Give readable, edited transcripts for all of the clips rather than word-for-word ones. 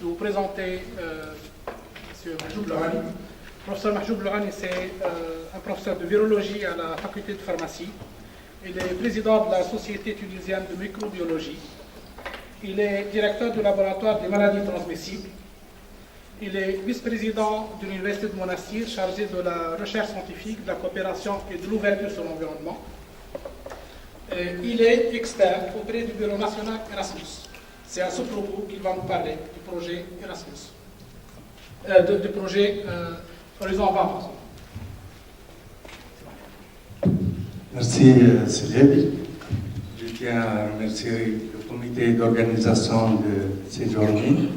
de vous présenter M. Mahjoub Louhani. Le professeur Mahjoub Louhani, c'est un professeur de virologie à la faculté de pharmacie. Il est président de la Société tunisienne de microbiologie. Il est directeur du laboratoire des maladies transmissibles. Il est vice-président de l'Université de Monastir, chargé de la recherche scientifique, de la coopération et de l'ouverture sur l'environnement. Il est expert auprès du Bureau national Erasmus. C'est à ce propos qu'il va nous parler du projet Erasmus, du projet Horizon 20. Merci Célèbre. Je tiens à remercier le comité d'organisation de ces journées.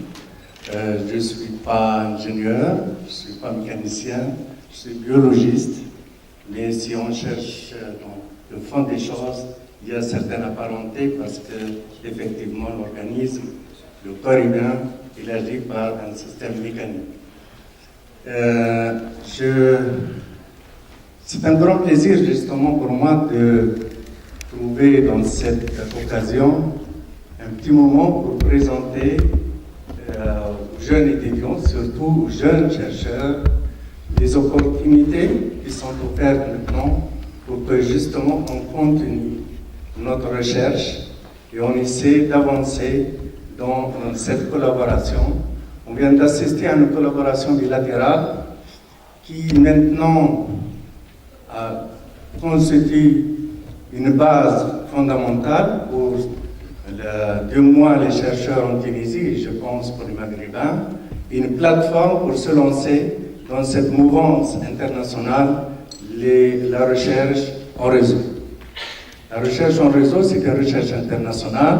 Je ne suis pas ingénieur, je ne suis pas mécanicien, je suis biologiste, mais si on cherche dans le fond des choses, il y a certaines apparentés parce que effectivement l'organisme, le corps humain, il agit par un système mécanique. C'est un grand plaisir justement pour moi de trouver dans cette occasion un petit moment pour présenter aux jeunes étudiants, surtout aux jeunes chercheurs, les opportunités qui sont offertes maintenant pour que justement on continue notre recherche et on essaie d'avancer dans cette collaboration. On vient d'assister à une collaboration bilatérale qui maintenant constitue une base fondamentale pour 2 mois les chercheurs en Tunisie, je pense pour les Maghrébins, une plateforme pour se lancer dans cette mouvance internationale, la recherche en réseau. La recherche en réseau, c'est une recherche internationale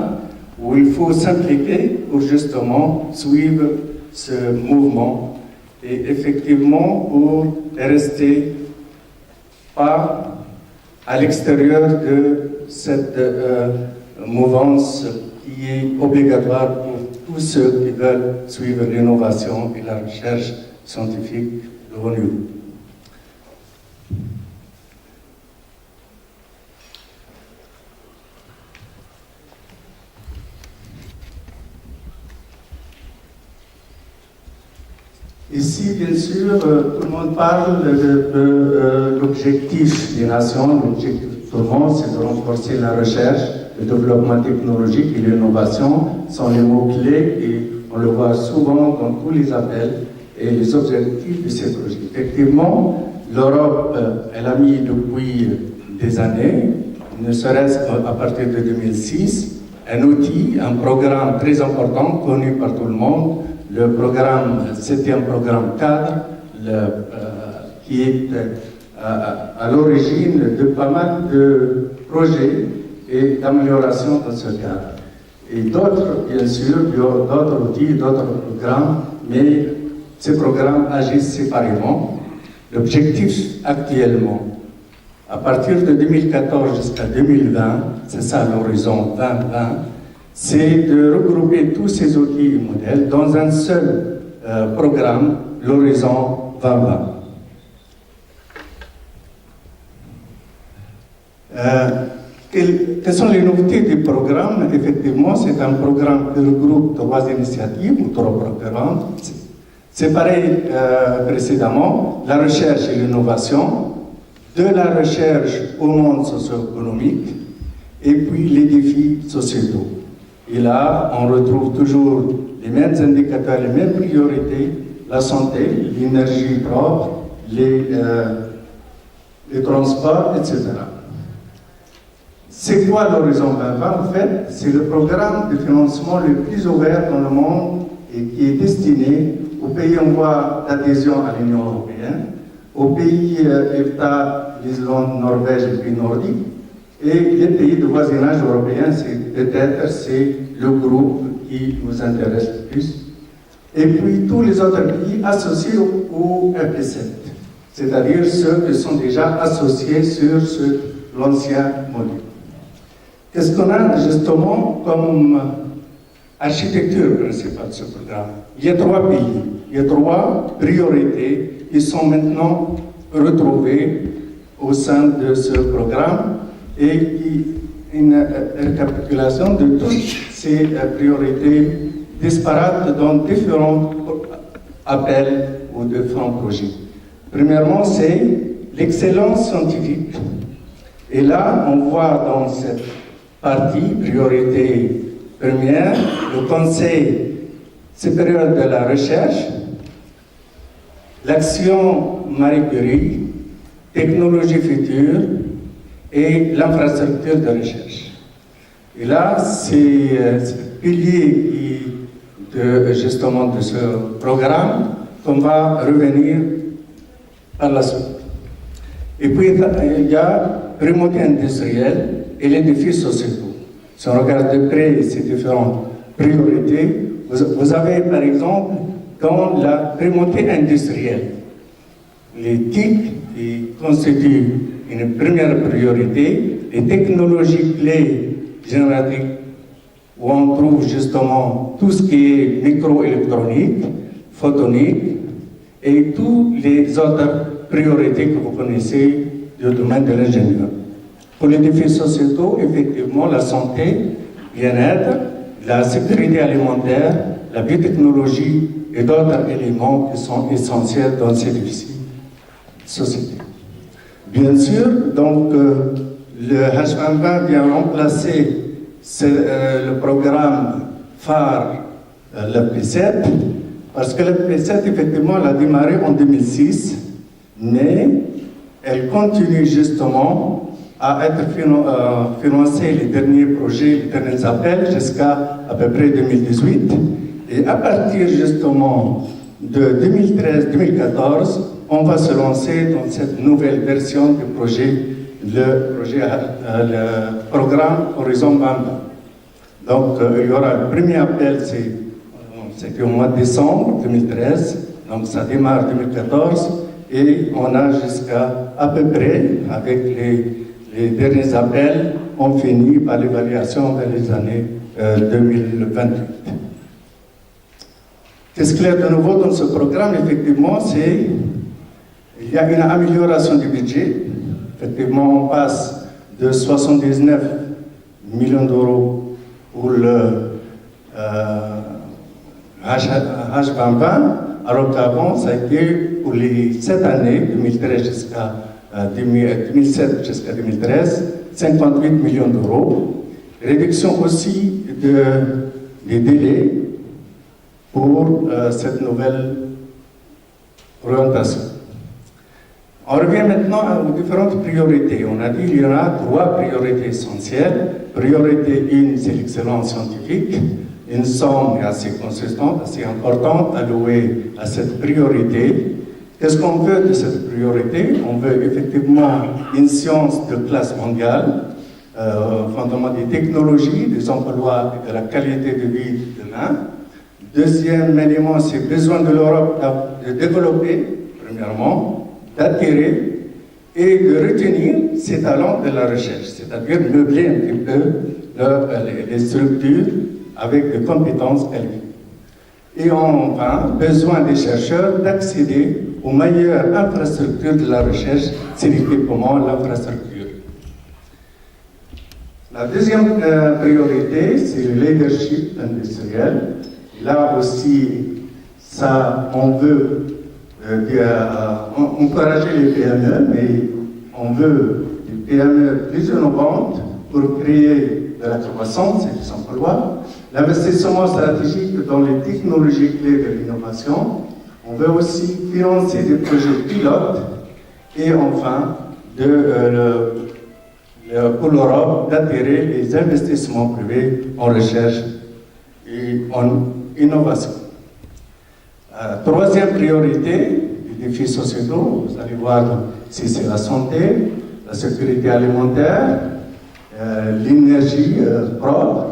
où il faut s'impliquer pour justement suivre ce mouvement et effectivement pour rester pas à l'extérieur de cette mouvance qui est obligatoire pour tous ceux qui veulent suivre l'innovation et la recherche scientifique de haut niveau. Ici, bien sûr, tout le monde parle de l'objectif des nations. L'objectif de tout le monde, c'est de renforcer la recherche, le développement technologique et l'innovation. Sont les mots-clés et on le voit souvent dans tous les appels et les objectifs de ces projets. Effectivement, l'Europe, elle a mis depuis des années, ne serait-ce qu'à partir de 2006, un outil, un programme très important, connu par tout le monde, le programme, 7e programme cadre, qui est à l'origine de pas mal de projets et d'améliorations dans ce cadre. Et d'autres, bien sûr, d'autres outils, d'autres programmes, mais ces programmes agissent séparément. L'objectif actuellement, à partir de 2014 jusqu'à 2020, c'est ça l'horizon 2020, c'est de regrouper tous ces outils et modèles dans un seul programme, l'horizon 2020. Quelles sont les nouveautés du programme? Effectivement, c'est un programme qui regroupe 3 initiatives ou 3 programmes. C'est pareil précédemment, la recherche et l'innovation, de la recherche au monde socio-économique, et puis les défis sociétaux. Et là, on retrouve toujours les mêmes indicateurs, les mêmes priorités, la santé, l'énergie propre, les transports, etc. C'est quoi l'Horizon 2020? En fait, c'est le programme de financement le plus ouvert dans le monde et qui est destiné aux pays en voie d'adhésion à l'Union européenne, aux pays EFTA, l'Islande, Norvège et pays nordiques, et les pays de voisinage européen, peut-être c'est le groupe qui nous intéresse le plus. Et puis tous les autres pays associés au FP7, c'est-à-dire ceux qui sont déjà associés sur l'ancien module. Qu'est-ce qu'on a justement comme architecture principale de ce programme? Il y a 3 pays, il y a 3 priorités qui sont maintenant retrouvées au sein de ce programme et une récapitulation de toutes ces priorités disparates dans différents appels ou différents projets. Premièrement, c'est l'excellence scientifique. Et là, on voit dans cette partie, priorité première, le Conseil supérieur de la recherche, l'action Marie Curie, technologie future et l'infrastructure de recherche. Et là, c'est le pilier justement de ce programme qu'on va revenir par la suite. Et puis, il y a primauté industrielle et les défis sociaux. Si on regarde de près ces différentes priorités, vous avez par exemple dans la primauté industrielle, les TIC qui constituent une première priorité, les technologies clés génétiques où on trouve justement tout ce qui est microélectronique, photonique et toutes les autres priorités que vous connaissez du domaine de l'ingénieur. Pour les défis sociétaux, effectivement, la santé, bien-être, la sécurité alimentaire, la biotechnologie et d'autres éléments qui sont essentiels dans ces défis sociétés. Bien sûr, donc, le H2020 vient remplacer le programme phare, le P7, parce que le P7, effectivement, elle a démarré en 2006, mais elle continue justement à être financée les derniers projets, les derniers appels jusqu'à à peu près 2018. Et à partir justement de 2013-2014, on va se lancer dans cette nouvelle version du projet, le programme Horizon 2020. Donc il y aura le premier appel, c'était au mois de décembre 2013, donc ça démarre 2014, et on a jusqu'à à peu près, avec les derniers appels, on finit par l'évaluation vers les années 2028. Qu'est-ce qu'il y a de nouveau dans ce programme? Effectivement, il y a une amélioration du budget. Effectivement, on passe de 79 millions d'euros pour le H2020, alors qu'avant, ça a été pour les 7 années, 2007 jusqu'à 2013, 58 millions d'euros. Réduction aussi des délais pour cette nouvelle orientation. On revient maintenant aux différentes priorités. On a dit qu'il y en a 3 priorités essentielles. Priorité 1, c'est l'excellence scientifique. Une somme assez consistante, assez importante allouée à cette priorité. Qu'est-ce qu'on veut de cette priorité? On veut effectivement une science de classe mondiale, fondamentalement des technologies, des emplois et de la qualité de vie de demain. Deuxième élément, c'est besoin de l'Europe de développer, premièrement, d'attirer et de retenir ces talents de la recherche, c'est-à-dire meubler un petit peu les structures avec des compétences élevées. Et enfin, besoin des chercheurs d'accéder aux meilleures infrastructures de la recherche, c'est l'équipement, l'infrastructure. La deuxième priorité, c'est le leadership industriel. Là aussi, on veut encourager les PME, mais on veut des PME plus innovantes pour créer de la croissance et des emplois. L'investissement stratégique dans les technologies clés de l'innovation. On veut aussi financer des projets pilotes et enfin, pour l'Europe, d'attirer les investissements privés en recherche et en innovation. Troisième priorité, les défis sociétaux, vous allez voir si c'est la santé, la sécurité alimentaire, l'énergie propre,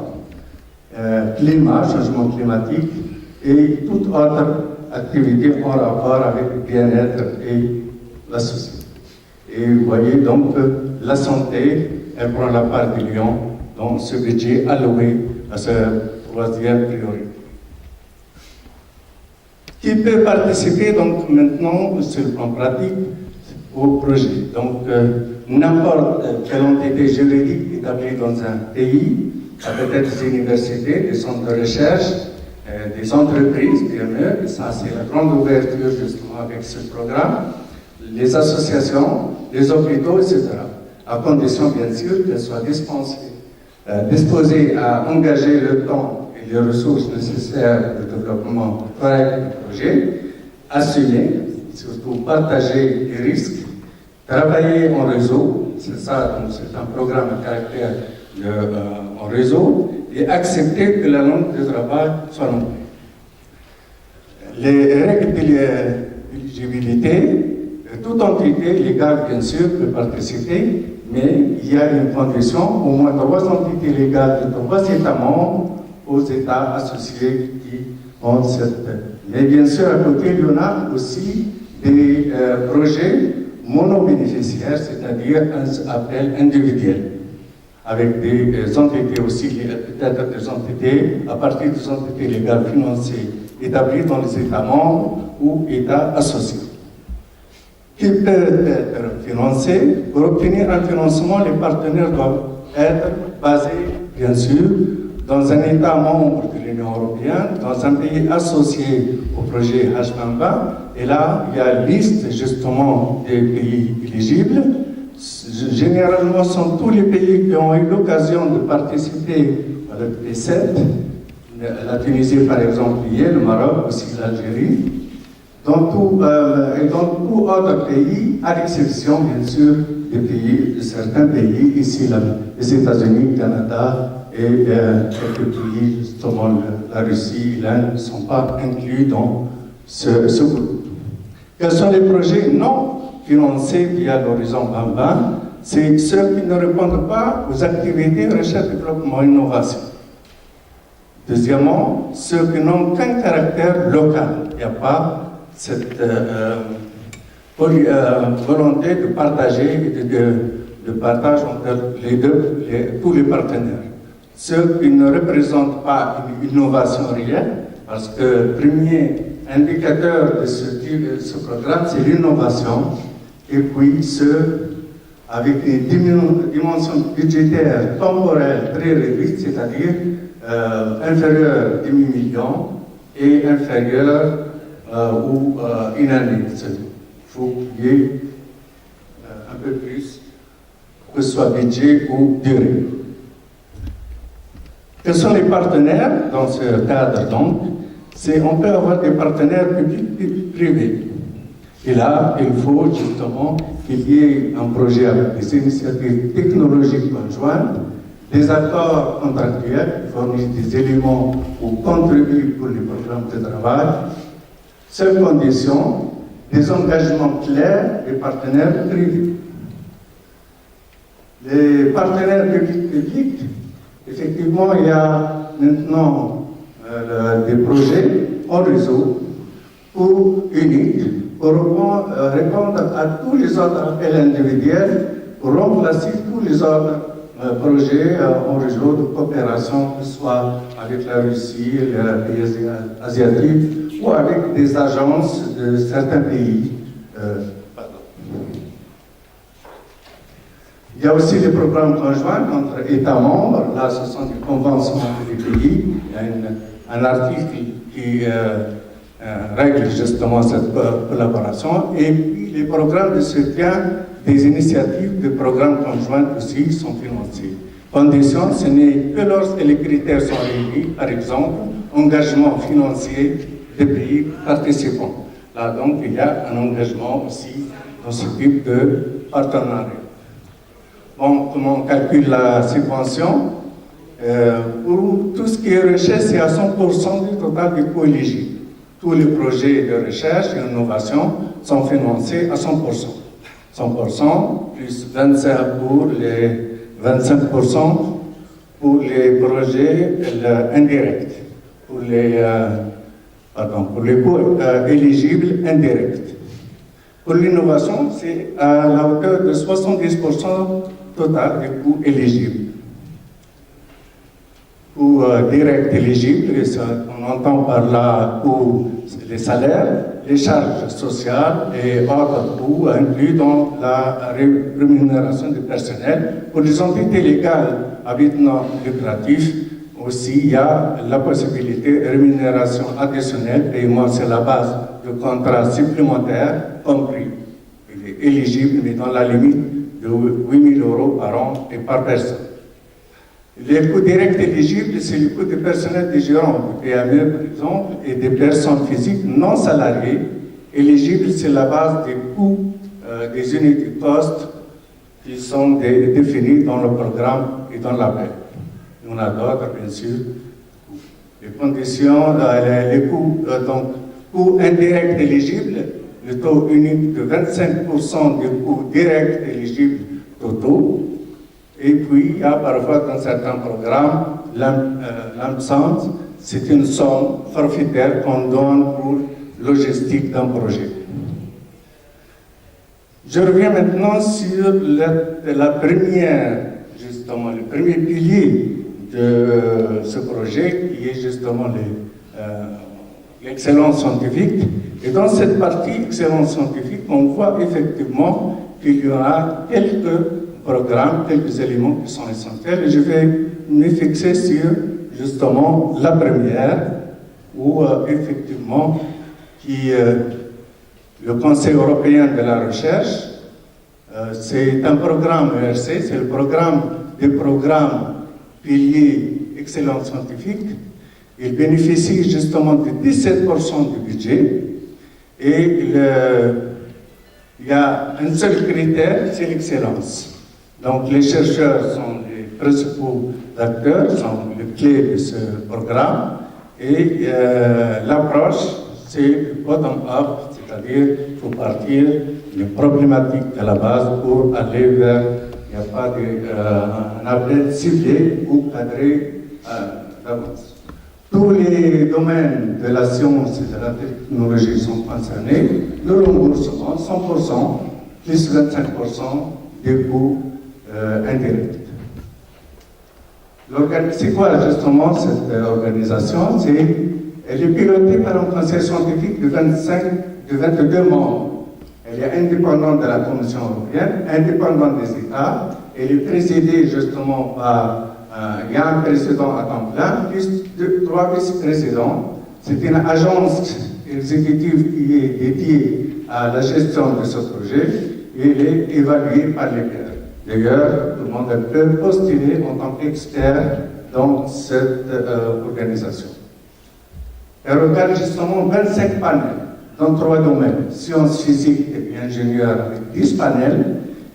climat, changement climatique et toute autre activité en rapport avec le bien-être et la société. Et vous voyez donc la santé, elle prend la part du lion dans ce budget alloué à cette troisième priorité. Qui peut participer donc maintenant sur le plan pratique au projet? Donc n'importe quelle entité juridique établie dans un pays, ça peut être des universités, des centres de recherche, des entreprises, PME, et ça c'est la grande ouverture justement avec ce programme, les associations, les hôpitaux, etc. À condition bien sûr qu'elles soient disposées à engager le temps et les ressources nécessaires au développement correct du projet, assumer, surtout partager les risques, travailler en réseau, c'est ça, donc c'est un programme à caractère en réseau, et accepter que la langue de travail soit l'anglais. Les règles d'éligibilité, toute entité légale, bien sûr, peut participer, mais il y a une condition, au moins 3 entités légales de 3 États membres aux États associés qui ont cette... Mais bien sûr, à côté, il y en a aussi des projets monobénéficiaires, c'est-à-dire un appel individuel, avec des entités aussi, peut-être des entités, à partir des entités légales financées établies dans les États membres ou États associés, qui peuvent être financés. Pour obtenir un financement, les partenaires doivent être basés, bien sûr, dans un État membre de l'Union européenne, dans un pays associé au projet H2020. Et là, il y a une liste justement des pays éligibles. Généralement, ce sont tous les pays qui ont eu l'occasion de participer à la P7. La Tunisie, par exemple, y est, le Maroc, aussi l'Algérie. Dans tout autre pays, à l'exception, bien sûr, de certains pays, ici, les États-Unis, le Canada et quelques pays, justement la Russie, l'Inde, ne sont pas inclus dans ce groupe. Quels sont les projets non financés via l'Horizon 2020? C'est ceux qui ne répondent pas aux activités recherche, développement et innovation. Deuxièmement, ceux qui n'ont qu'un caractère local. Il n'y a pas cette volonté de partager et de partage entre tous les partenaires. Ceux qui ne représentent pas une innovation réelle, parce que le premier indicateur de ce programme, c'est l'innovation, et puis ceux avec une dimension budgétaire temporelle très réduite, c'est-à-dire inférieure à 10 millions et inférieure ou une année. Il faut qu'il y ait un peu plus, que ce soit budget ou durée. Quels sont les partenaires dans ce cadre donc? On peut avoir des partenaires publics et privés. Et là, il faut justement qu'il y ait un projet avec des initiatives technologiques conjointes, des accords contractuels qui fournissent des éléments ou contribuent pour les programmes de travail. Seule condition, des engagements clairs des partenaires privés. Les partenaires publics, effectivement, il y a maintenant des projets en réseau uniques pour répondre à tous les autres appels individuels, pour remplacer tous les autres projets en réseau de coopération, que ce soit avec la Russie, les pays asiatiques, ou avec des agences de certains pays. Il y a aussi des programmes conjoints entre États membres. Là, ce sont des conventions entre les pays. Il y a un article qui règle justement cette collaboration. Et puis, les programmes de soutien des initiatives de programmes conjoints aussi sont financés. Condition, ce n'est que lorsque les critères sont réunis, par exemple, engagement financier des pays participants. Là, donc, il y a un engagement aussi dans ce type de partenariat. Bon, comment on calcule la subvention? Pour tout ce qui est recherche, c'est à 100% du total du coût éligible. Tous les projets de recherche et d'innovation sont financés à 100%. 100% plus 25% pour les projets indirects, pour les coûts éligibles indirects. Pour l'innovation, c'est à la hauteur de 70% total des coûts éligibles. Coûts directs éligibles, on entend par là les salaires, les charges sociales et autres coûts inclus dans la rémunération du personnel pour les entités légales à but non lucratif aussi, il y a la possibilité de rémunération additionnelle, paiement sur la base de contrats supplémentaires compris. Il est éligible, mais dans la limite de 8 000 € par an et par personne. Les coûts directs éligibles, c'est le coût du personnel des gérants du PME, par exemple, et des personnes physiques non salariées éligibles sur la base des coûts des unités de poste qui sont définis dans le programme et dans l'appel. On a d'autres, bien sûr. Les conditions, les coûts, donc, coûts indirects éligibles, le taux unique de 25% des coûts directs éligibles totaux. Et puis, il y a parfois dans certains programmes, l'absence, c'est une somme forfaitaire qu'on donne pour logistique d'un projet. Je reviens maintenant sur la première, justement, le premier pilier de ce projet, qui est justement l'excellence scientifique. Et dans cette partie excellence scientifique, on voit effectivement qu'il y aura quelques programmes, quelques éléments qui sont essentiels. Et je vais me fixer sur justement la première, où effectivement, le Conseil européen de la recherche, c'est un programme ERC, c'est le programme des programmes piliers excellence scientifique. Il bénéficie justement de 17% du budget. Et il y a un seul critère, c'est l'excellence. Donc les chercheurs sont les principaux acteurs, sont les clés de ce programme. Et l'approche, c'est bottom-up, c'est-à-dire qu'il faut partir des problématiques à la base pour aller vers, il n'y a pas un appel ciblé ou cadré d'avance. Tous les domaines de la science et de la technologie sont concernés. Le remboursement, 100%, plus 25% des coûts indirects. C'est quoi justement cette organisation? Elle est pilotée par un conseil scientifique de 22 membres. Elle est indépendante de la Commission européenne, indépendante des États. Elle est présidée justement par il y a un président à temps plein, plus 3 vice-présidents. C'est une agence exécutive qui est dédiée à la gestion de ce projet et elle est évaluée par les pairs. D'ailleurs, tout le monde peut postuler en tant qu'expert dans cette organisation. Elle regarde justement 25 panels dans 3 domaines, sciences physiques et ingénieurs avec 10 panels,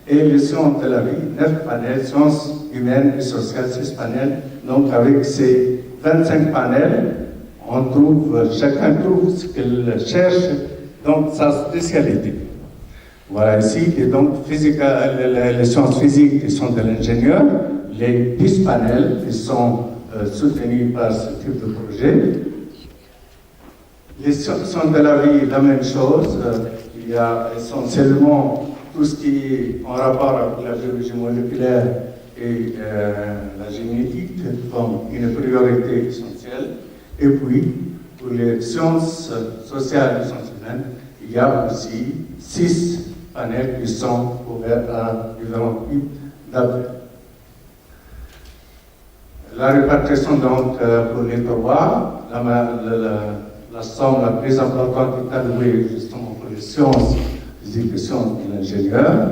et les sciences de la vie, 9 panels, sciences humaines et sociales, 6 panels. Donc avec ces 25 panels, chacun trouve ce qu'il cherche, donc sa spécialité. Voilà ici, et donc les sciences physiques qui sont de l'ingénieur, les 10 panels qui sont soutenus par ce type de projet. Les sciences de la vie, la même chose. Il y a essentiellement tout ce qui est en rapport avec la biologie moléculaire et la génétique comme une priorité essentielle. Et puis, pour les sciences sociales et sciences humaines, il y a aussi 6 panels qui sont ouverts à différents types d'appels. La répartition, donc, pour les 3, la somme la plus importante est allouée justement pour les sciences physiques et sciences de l'ingénieur.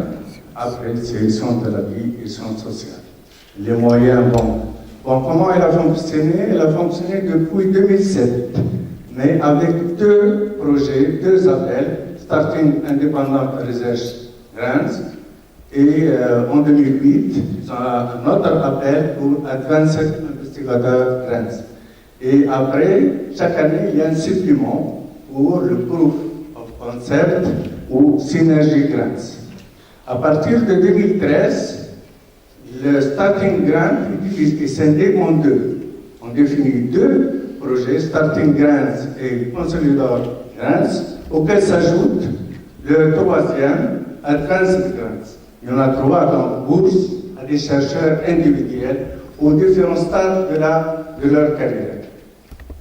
Après, c'est les sciences de la vie et les sciences sociales. Les moyens, comment elle a fonctionné? Elle a fonctionné depuis 2007, mais avec 2 projets, 2 appels, Starting Independent Research Grants, et en 2008, ils ont un autre appel pour Advanced Investigator Grants. Et après, chaque année, il y a un supplément pour le Proof of Concept ou Synergy Grants. À partir de 2013, le Starting Grant est scindé en 2. On définit 2 projets, Starting Grants et Consolidator Grants, auxquels s'ajoute le 3e, Advanced Grants. Il y en a 3 dans bourse à des chercheurs individuels aux différents stades de leur carrière.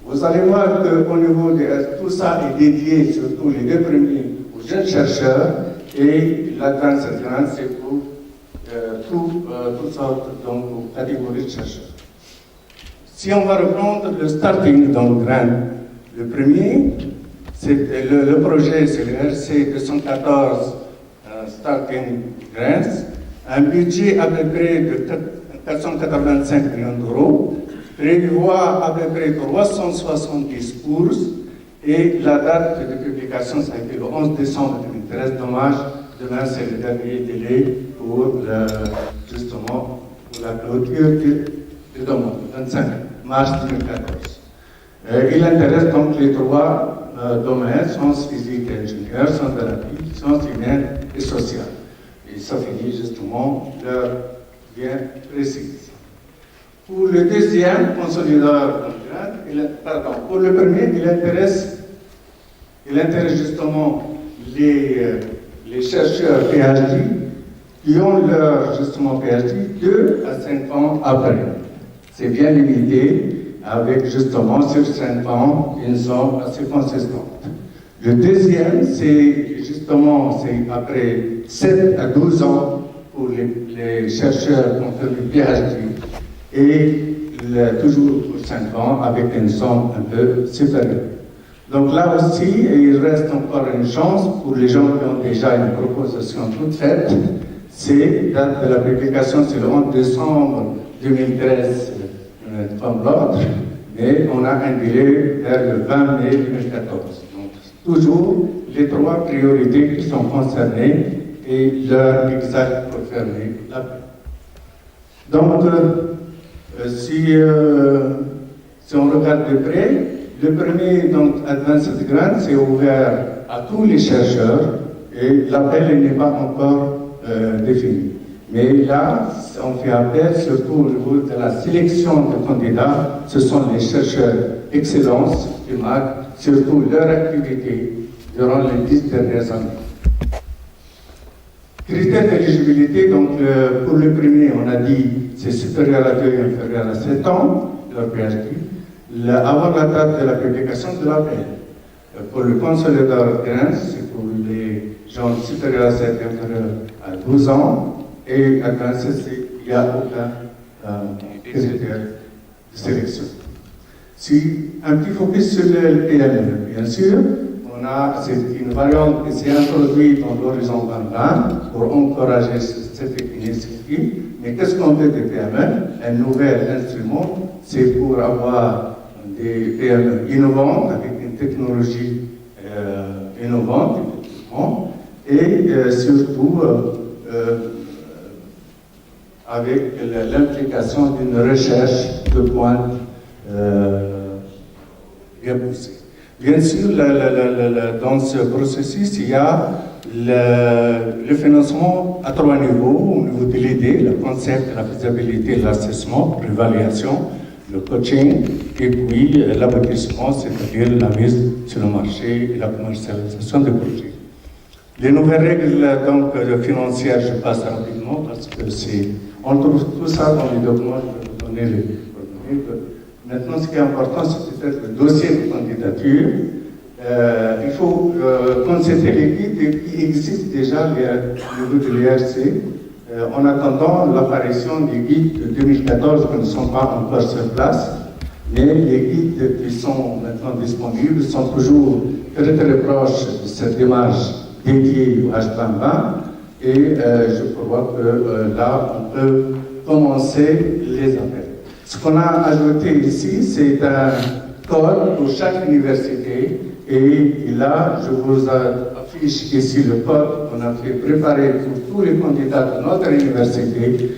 Vous allez voir qu'au niveau de tout ça est dédié, surtout les 2 premiers, aux jeunes chercheurs, et l'Advanced Grants, c'est pour toutes sortes, donc, aux catégories de chercheurs. Si on va reprendre le starting dans le grain, le premier, le projet, c'est le RC 214 Starting Grants, un budget à peu près de 485 millions d'euros, prévoit à peu près 370 courses, et la date de publication, ça a été le 11 décembre 2013. Dommage, demain c'est le dernier délai pour justement pour la clôture de demande, 25 mars 2014. Il intéresse donc les trois domaines, sciences physiques et ingénieurs, sciences de la vie, sciences humaines et sociales. Et ça finit justement leur bien précis. Pour le deuxième consolidateur, pour le premier, il intéresse justement les chercheurs PhD qui ont leur justement PhD 2 à 5 ans après. C'est bien limité avec justement sur 5 ans une somme assez consistante. Le deuxième, c'est justement après 7 à 12 ans pour les chercheurs qui ont fait le PhD et toujours pour 5 ans avec une somme un peu supérieure. Donc là aussi, il reste encore une chance pour les gens qui ont déjà une proposition toute faite. C'est date de la publication, c'est le 11 décembre 2013 comme l'ordre, mais on a un délai vers le 20 mai 2014. Donc toujours les trois priorités qui sont concernées et l'heure exacte pour fermer la paix. Donc, si on regarde de près, le premier, donc, Advanced Grant, c'est ouvert à tous les chercheurs et l'appel n'est pas encore défini. Mais là, on fait appel surtout au niveau de la sélection de candidats. Ce sont les chercheurs excellence qui marquent surtout leur activité durant les 10 dernières années. Critères d'éligibilité, donc pour le premier, on a dit c'est supérieur à 2 et inférieur à 7 ans, leur PhD. Avant la date de la publication de l'appel. Pour le consolidateur Grants, c'est pour les gens supérieurs à 7 et inférieurs à 12 ans. Et à Grants, il n'y a aucun critère de sélection. Si un petit focus sur le PME, bien sûr, c'est une variante qui s'est introduite dans l'horizon 2020 pour encourager cette initiative. Mais qu'est-ce qu'on fait des PME? Un nouvel instrument, c'est pour avoir des PME innovantes avec une technologie innovante, effectivement, et surtout avec l'implication d'une recherche de pointe bien poussée. Bien sûr, dans ce processus, il y a le financement à 3 niveaux, au niveau de l'idée, le concept, la faisabilité, l'assessment, l'évaluation, le coaching, et puis l'aboutissement, c'est-à-dire la mise sur le marché et la commercialisation des projets. Les nouvelles règles donc, financières, je passe rapidement parce que on trouve tout ça dans les documents, je vais vous donner les coordonnées. Maintenant, ce qui est important, c'est peut-être le dossier de candidature. Il faut consulter les guides qui existent déjà au niveau de l'ERC, en attendant l'apparition des guides de 2014 qui ne sont pas encore sur place. Mais les guides qui sont maintenant disponibles sont toujours très très proches de cette démarche dédiée au H2020. Et je crois que là, on peut commencer les appels. Ce qu'on a ajouté ici, c'est un code pour chaque université. Et là, je vous affiche ici le code qu'on a fait préparer pour tous les candidats de notre université.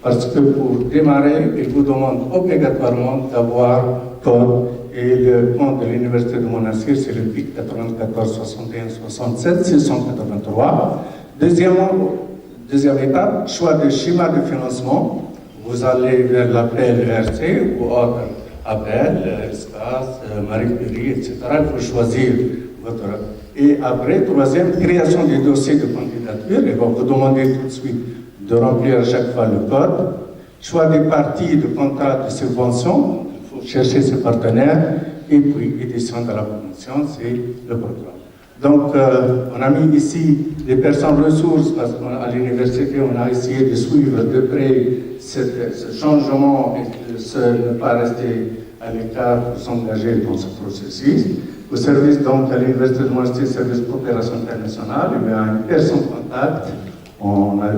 Parce que pour démarrer, il vous demande obligatoirement d'avoir code. Et le compte de l'université de Monastir, c'est le PIC 94 61 67 683. Deuxième étape, choix de schéma de financement. Vous allez vers l'appel ERC ou autre appel, espace, Marie Curie, etc. Il faut choisir votre. Et après, troisième, création du dossier de candidature. Et on vous demander tout de suite de remplir à chaque fois le code. Choix des parties de contrat de subvention. Il faut chercher ses partenaires. Et puis, édition de la convention, c'est le programme. Donc, on a mis ici des personnes ressources, parce qu'à l'université, on a essayé de suivre de près ce changement et de ne pas rester à l'écart pour s'engager dans ce processus. Au service, donc, à l'Université de Monastir, service coopération internationale, il y a une personne contact, on a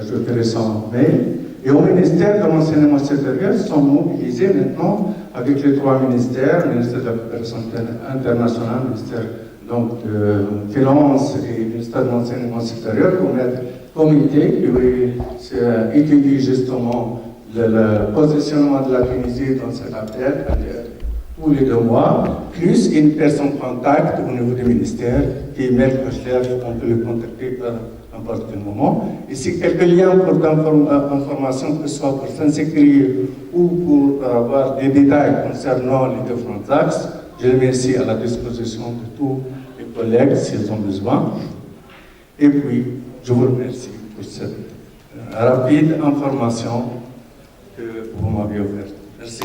ajouté récemment, et au ministère de l'enseignement supérieur, ils sont mobilisés maintenant avec les 3 ministères, ministère de la coopération internationale, ministère donc, de Finances et ministère de l'enseignement supérieur, pour mettre un comité qui étudie justement le positionnement de la Tunisie dans cette affaire tous les 2 mois, plus une personne contact au niveau du ministère qui est Mel Kochler, on peut le contacter à n'importe quel moment. Ici, quelques liens pour d'informations, que ce soit pour s'inscrire ou pour avoir des détails concernant les différents axes. Je les mets ici à la disposition de tous les collègues s'ils ont besoin. Et puis, je vous remercie pour cette rapide information que vous m'avez offerte. Merci.